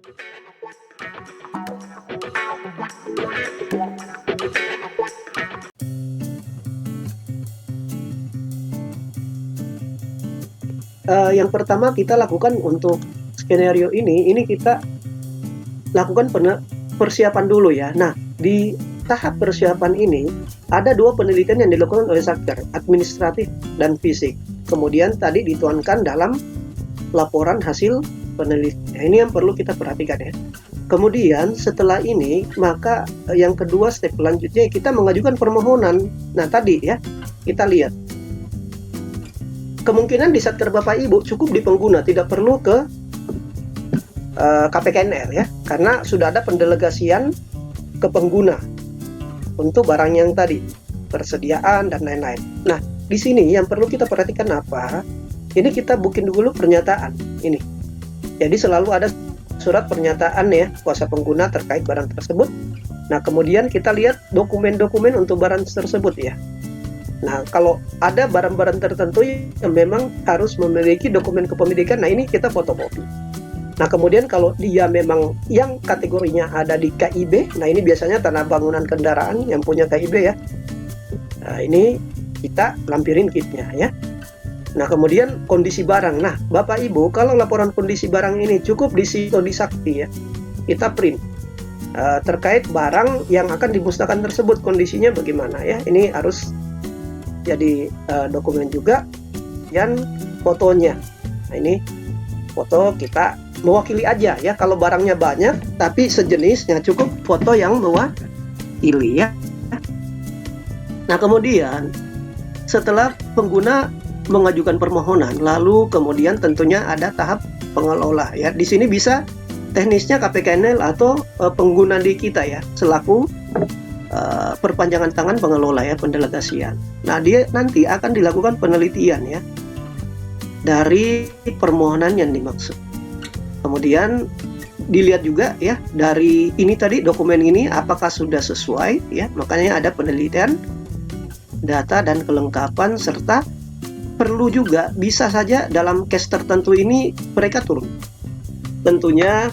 Yang pertama kita lakukan untuk skenario ini kita lakukan persiapan dulu ya. Nah, di tahap persiapan ini ada 2 penelitian yang dilakukan oleh Satker, administratif dan fisik. Kemudian tadi dituangkan dalam laporan hasil penelitian. Ini yang perlu kita perhatikan ya. Kemudian setelah ini maka yang kedua step selanjutnya kita mengajukan permohonan. Nah, tadi ya kita lihat kemungkinan di Satker Bapak Ibu cukup di pengguna, tidak perlu ke KPKNL ya, karena sudah ada pendelegasian ke pengguna untuk barang yang tadi, persediaan dan lain-lain. Nah, di sini yang perlu kita perhatikan apa? Ini kita bikin dulu pernyataan ini. Jadi selalu ada surat pernyataan ya kuasa pengguna terkait barang tersebut. Nah, kemudian kita lihat dokumen-dokumen untuk barang tersebut ya. Nah, kalau ada barang-barang tertentu yang memang harus memiliki dokumen kepemilikan, nah ini kita fotokopi. Nah, kemudian kalau dia memang yang kategorinya ada di KIB, nah ini biasanya tanah bangunan kendaraan yang punya KIB ya. Nah, ini kita lampirin kitnya ya. Nah, kemudian kondisi barang. Nah, Bapak Ibu, kalau laporan kondisi barang ini cukup di situ di Sakti ya, kita print terkait barang yang akan dimusnahkan tersebut kondisinya bagaimana ya. Ini harus jadi dokumen juga dan fotonya. Nah, ini foto kita mewakili aja ya, kalau barangnya banyak tapi sejenisnya cukup foto yang mewakili ya. Nah, kemudian setelah pengguna mengajukan permohonan, lalu kemudian tentunya ada tahap pengelola ya. Di sini bisa teknisnya KPKNL atau pengguna di kita ya selaku perpanjangan tangan pengelola ya, pendelegasian. Nah, dia nanti akan dilakukan penelitian ya dari permohonan yang dimaksud. Kemudian dilihat juga ya dari ini tadi dokumen ini apakah sudah sesuai ya, makanya ada penelitian, data dan kelengkapan, serta perlu juga bisa saja dalam case tertentu ini mereka turun. Tentunya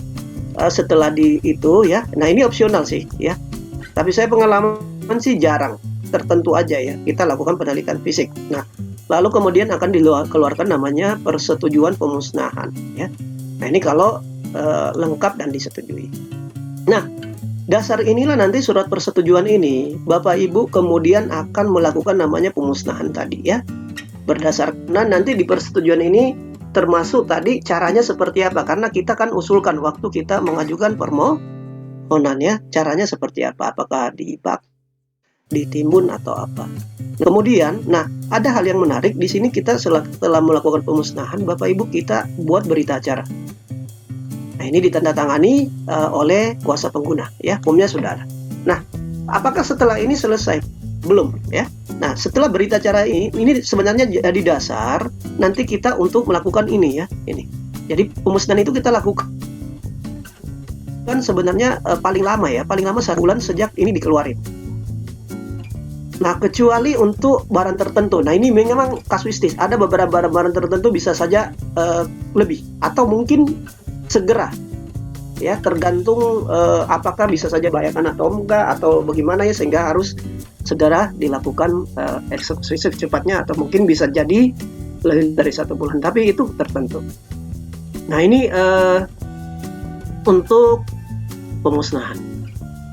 setelah di itu ya. Nah, ini opsional sih ya. Tapi saya pengalaman sih jarang, tertentu aja ya kita lakukan penelitian fisik. Nah, lalu kemudian akan dikeluarkan namanya persetujuan pemusnahan ya. Nah, ini kalau lengkap dan disetujui. Nah, dasar inilah nanti surat persetujuan ini Bapak Ibu kemudian akan melakukan namanya pemusnahan tadi ya. Berdasarkan nanti di persetujuan ini termasuk tadi caranya seperti apa, karena kita kan usulkan waktu kita mengajukan permohonan ya, caranya seperti apa, apakah dibak, ditimbun atau apa. Kemudian, nah ada hal yang menarik di sini, kita setelah melakukan pemusnahan Bapak Ibu kita buat berita acara. Nah, ini ditandatangani oleh kuasa pengguna ya, forumnya sudah ada. Nah, apakah setelah ini selesai? Belum ya. Nah, setelah berita acara ini sebenarnya jadi dasar nanti kita untuk melakukan ini ya, ini. Jadi pemusnahan itu kita lakukan kan sebenarnya paling lama ya, paling lama 1 bulan sejak ini dikeluarin. Nah, kecuali untuk barang tertentu. Nah, ini memang kasuistis. Ada beberapa barang-barang tertentu bisa saja lebih atau mungkin segera ya, tergantung apakah bisa saja bayakan atau enggak atau bagaimana ya, sehingga harus segera dilakukan eksekusi secepatnya, atau mungkin bisa jadi lebih dari 1 bulan, tapi itu tertentu. Nah, ini untuk pemusnahan.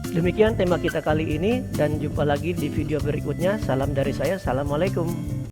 Demikian tema kita kali ini, dan jumpa lagi di video berikutnya. Salam dari saya, assalamualaikum.